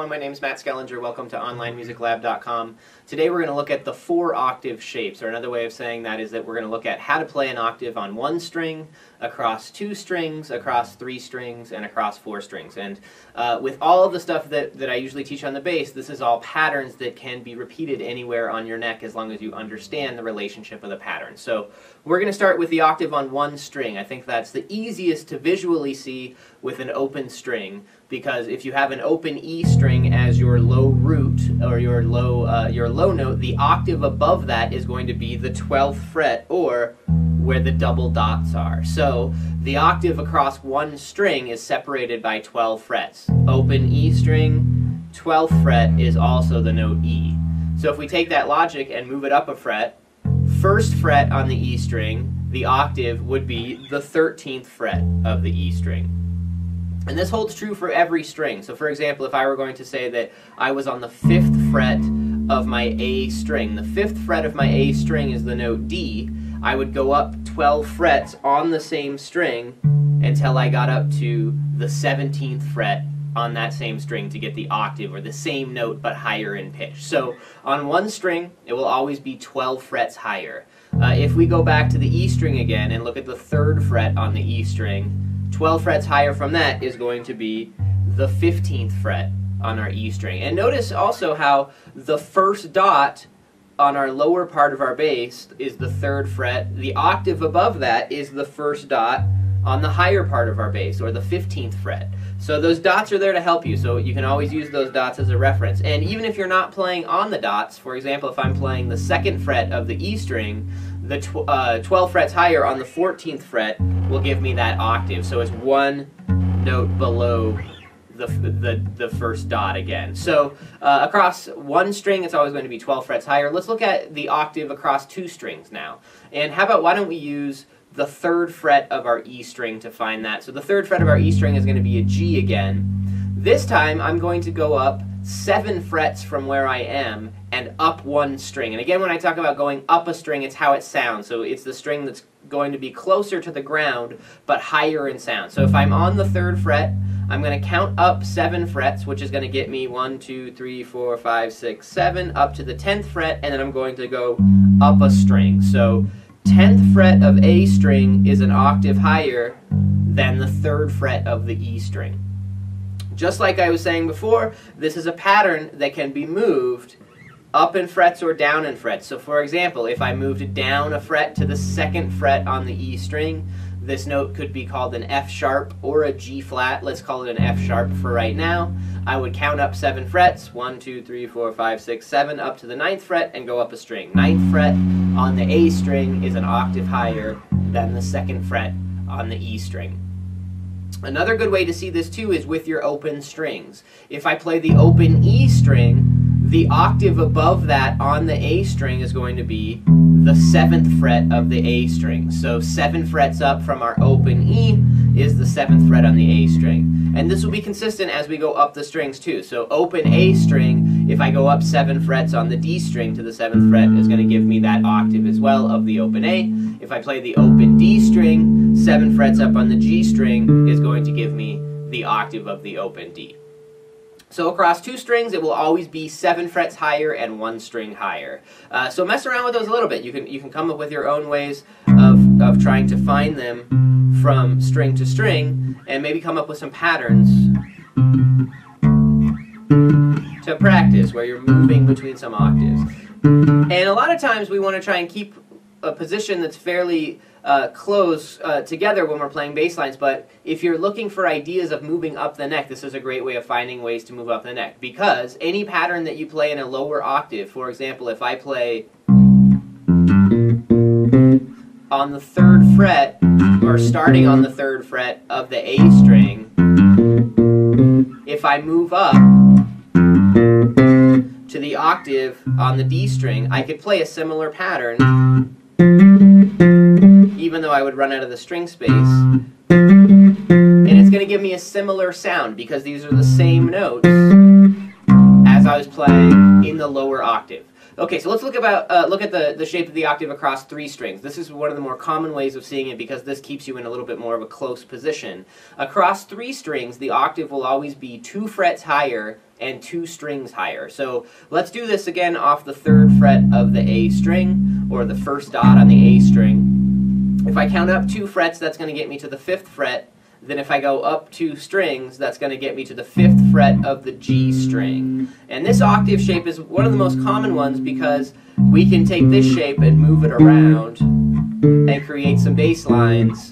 my name is Matt Skellenger. Welcome to OnlineMusicLab.com. Today we're going to look at the 4-octave shapes, or another way of saying that is that we're going to look at how to play an octave on 1 string, across 2 strings, across 3 strings, and across 4 strings. And with all of the stuff that I usually teach on the bass, this is all patterns that can be repeated anywhere on your neck as long as you understand the relationship of the pattern. So we're going to start with the octave on 1 string. I think that's the easiest to visually see with an open string, because if you have an open E string as your low root or your low note, the octave above that is going to be the 12th fret, or where the double dots are. So the octave across 1 string is separated by 12 frets. Open E string, 12th fret is also the note E. So if we take that logic and move it up a fret, 1st fret on the E string, the octave would be the 13th fret of the E string. And this holds true for every string. So for example, if I were going to say that I was on the 5th fret of my A string, the 5th fret of my A string is the note D, I would go up 12 frets on the same string until I got up to the 17th fret on that same string to get the octave, or the same note but higher in pitch. So on 1 string, it will always be 12 frets higher. If we go back to the E string again and look at the 3rd fret on the E string, 12 frets higher from that is going to be the 15th fret on our E string. And notice also how the first dot on our lower part of our bass is the 3rd fret. The octave above that is the first dot on the higher part of our bass, or the 15th fret. So those dots are there to help you, so you can always use those dots as a reference. And even if you're not playing on the dots, for example, if I'm playing the 2nd fret of the E string, the 12 frets higher on the 14th fret will give me that octave. So it's 1 note below the first dot again. So across 1 string, it's always going to be 12 frets higher. Let's look at the octave across 2 strings now. And how about, why don't we use the 3rd fret of our E string to find that? So the 3rd fret of our E string is going to be a G again. This time I'm going to go up 7 frets from where I am and up 1 string. And again, when I talk about going up a string, it's how it sounds. So it's the string that's going to be closer to the ground but higher in sound. So if I'm on the 3rd fret, I'm going to count up 7 frets, which is going to get me 1, 2, 3, 4, 5, 6, 7, up to the 10th fret, and then I'm going to go up a string. So 10th fret of A string is an octave higher than the 3rd fret of the E string. Just like I was saying before, this is a pattern that can be moved up in frets or down in frets. So for example, if I moved down a fret to the 2nd fret on the E string, this note could be called an F sharp or a G flat. Let's call it an F sharp for right now. I would count up 7 frets, 1, 2, 3, 4, 5, 6, 7, up to the 9th fret and go up a string. 9th fret on the A string is an octave higher than the 2nd fret on the E string. Another good way to see this too is with your open strings. If I play the open E string, the octave above that on the A string is going to be the 7th fret of the A string. So 7 frets up from our open E is the 7th fret on the A string. And this will be consistent as we go up the strings too. So open A string, if I go up 7 frets on the D string to the 7th fret, is going to give me that octave as well of the open A. If I play the open D string, 7 frets up on the G string is going to give me the octave of the open D. So across 2 strings, it will always be 7 frets higher and 1 string higher. So mess around with those a little bit. You can come up with your own ways of trying to find them from string to string, and maybe come up with some patterns to practice where you're moving between some octaves. And a lot of times we want to try and keep a position that's fairly close together when we're playing bass lines, but if you're looking for ideas of moving up the neck, this is a great way of finding ways to move up the neck, because any pattern that you play in a lower octave, for example, if I play on the 3rd fret, or starting on the 3rd fret of the A string, if I move up to the octave on the D string, I could play a similar pattern, even though I would run out of the string space. And it's going to give me a similar sound, because these are the same notes as I was playing in the lower octave. Okay, so let's look at the shape of the octave across 3 strings. This is one of the more common ways of seeing it because this keeps you in a little bit more of a close position. Across 3 strings, the octave will always be 2 frets higher and 2 strings higher. So let's do this again off the 3rd fret of the A string, or the first dot on the A string. If I count up 2 frets, that's going to get me to the 5th fret. Then if I go up 2 strings, that's going to get me to the 5th fret of the G string. And this octave shape is one of the most common ones because we can take this shape and move it around and create some bass lines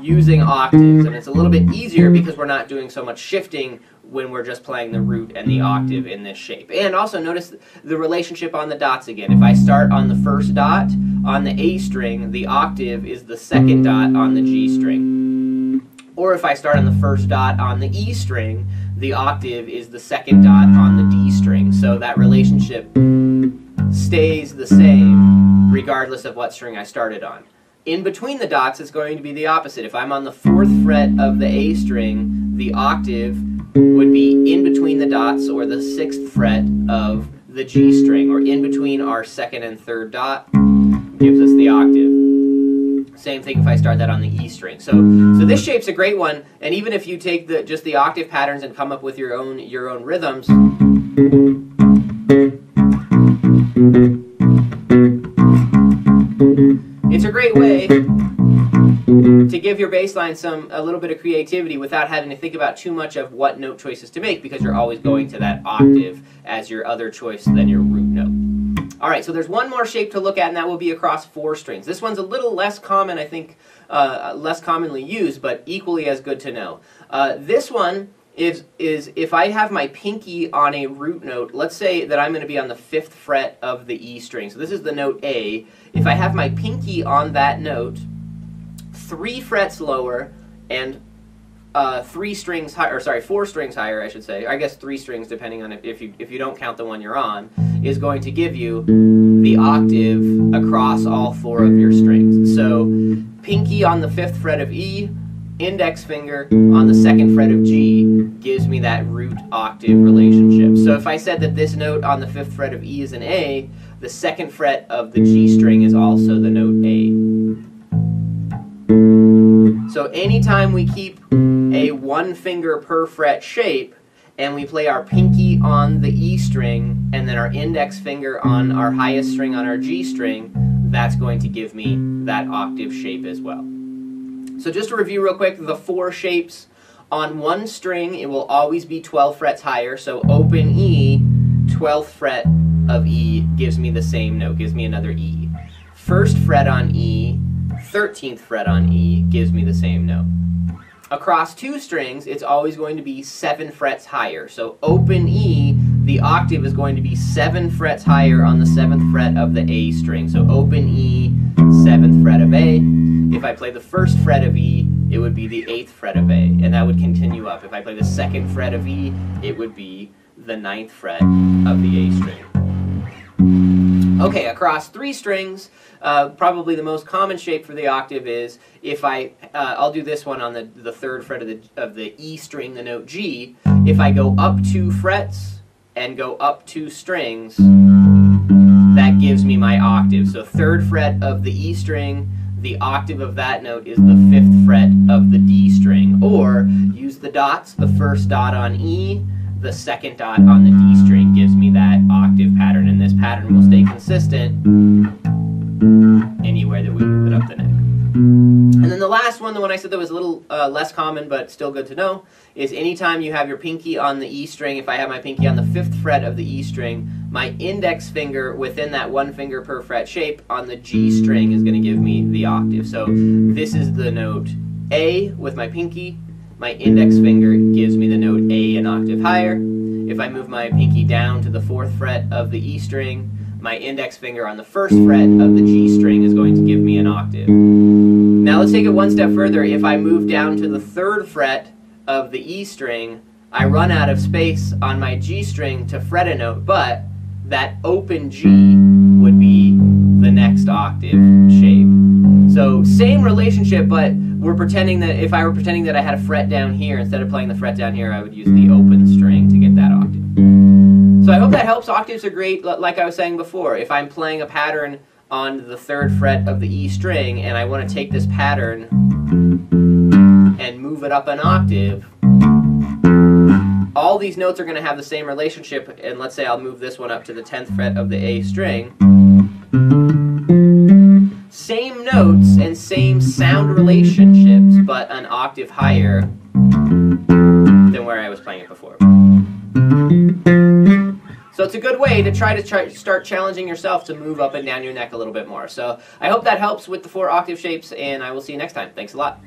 using octaves. And it's a little bit easier because we're not doing so much shifting when we're just playing the root and the octave in this shape. And also notice the relationship on the dots again. If I start on the first dot on the A string, the octave is the 2nd dot on the G string. Or if I start on the first dot on the E string, the octave is the 2nd dot on the D string. So that relationship stays the same regardless of what string I started on. In between the dots, it's going to be the opposite. If I'm on the 4th fret of the A string, the octave would be in between the dots, or the 6th fret of the G string, or in between our 2nd and 3rd dot, gives us the octave. Same thing if I start that on the E string. So this shape's a great one, and even if you take just the octave patterns and come up with your own rhythms, it's a great way to give your bass line a little bit of creativity without having to think about too much of what note choices to make, because you're always going to that octave as your other choice than your root note. Alright, so there's one more shape to look at, and that will be across 4 strings. This one's a little less common, I think, less commonly used, but equally as good to know. This one is if I have my pinky on a root note, let's say that I'm going to be on the 5th fret of the E string. So this is the note A. If I have my pinky on that note, 3 frets lower and 4 strings higher, I should say. I guess 3 strings, depending on if you don't count the one you're on, is going to give you the octave across all 4 of your strings. So pinky on the 5th fret of E, index finger on the 2nd fret of G gives me that root octave relationship. So if I said that this note on the 5th fret of E is an A, the 2nd fret of the G string is also the note A. So anytime we keep a 1 finger per fret shape, and we play our pinky on the E string, and then our index finger on our highest string on our G string, that's going to give me that octave shape as well. So just to review real quick, the 4 shapes on 1 string, it will always be 12 frets higher. So open E, 12th fret of E gives me the same note, gives me another E. 1st fret on E, 13th fret on E gives me the same note. Across 2 strings, it's always going to be 7 frets higher. So open E, the octave is going to be 7 frets higher on the 7th fret of the A string. So open E, 7th fret of A. If I play the 1st fret of E, it would be the 8th fret of A, and that would continue up. If I play the 2nd fret of E, it would be the 9th fret of the A string. Okay, across 3 strings, probably the most common shape for the octave is if I'll do this one on the 3rd fret of the E string, the note G. If I go up 2 frets and go up 2 strings, that gives me my octave. So 3rd fret of the E string, the octave of that note is the 5th fret of the D string. Or use the dots, the 1st dot on E, the 2nd dot on the D string gives me that octave pattern, and this pattern will stay consistent anywhere that we move it up the neck. And then the last one, the one I said that was a little less common but still good to know, is anytime you have your pinky on the E string, if I have my pinky on the 5th fret of the E string, my index finger within that 1 finger per fret shape on the G string is going to give me the octave. So this is the note A with my pinky. My index finger gives me the note A an octave higher. If I move my pinky down to the 4th fret of the E string, my index finger on the 1st fret of the G string is going to give me an octave. Now let's take it one step further. If I move down to the 3rd fret of the E string, I run out of space on my G string to fret a note, but that open G would be the next octave shape. So same relationship, but we're pretending that if I were pretending that I had a fret down here, instead of playing the fret down here, I would use the open string to get that octave. So I hope hope that helps. Octaves are great, like I was saying before. If I'm playing a pattern on the 3rd fret of the E string and I want to take this pattern and move it up an octave, all these notes are going to have the same relationship, and let's say I'll move this one up to the 10th fret of the A string. Same notes and same sound relationships, but an octave higher than where I was playing it before. So it's a good way to try to start challenging yourself to move up and down your neck a little bit more. So I hope that helps with the 4 octave shapes, and I will see you next time. Thanks a lot.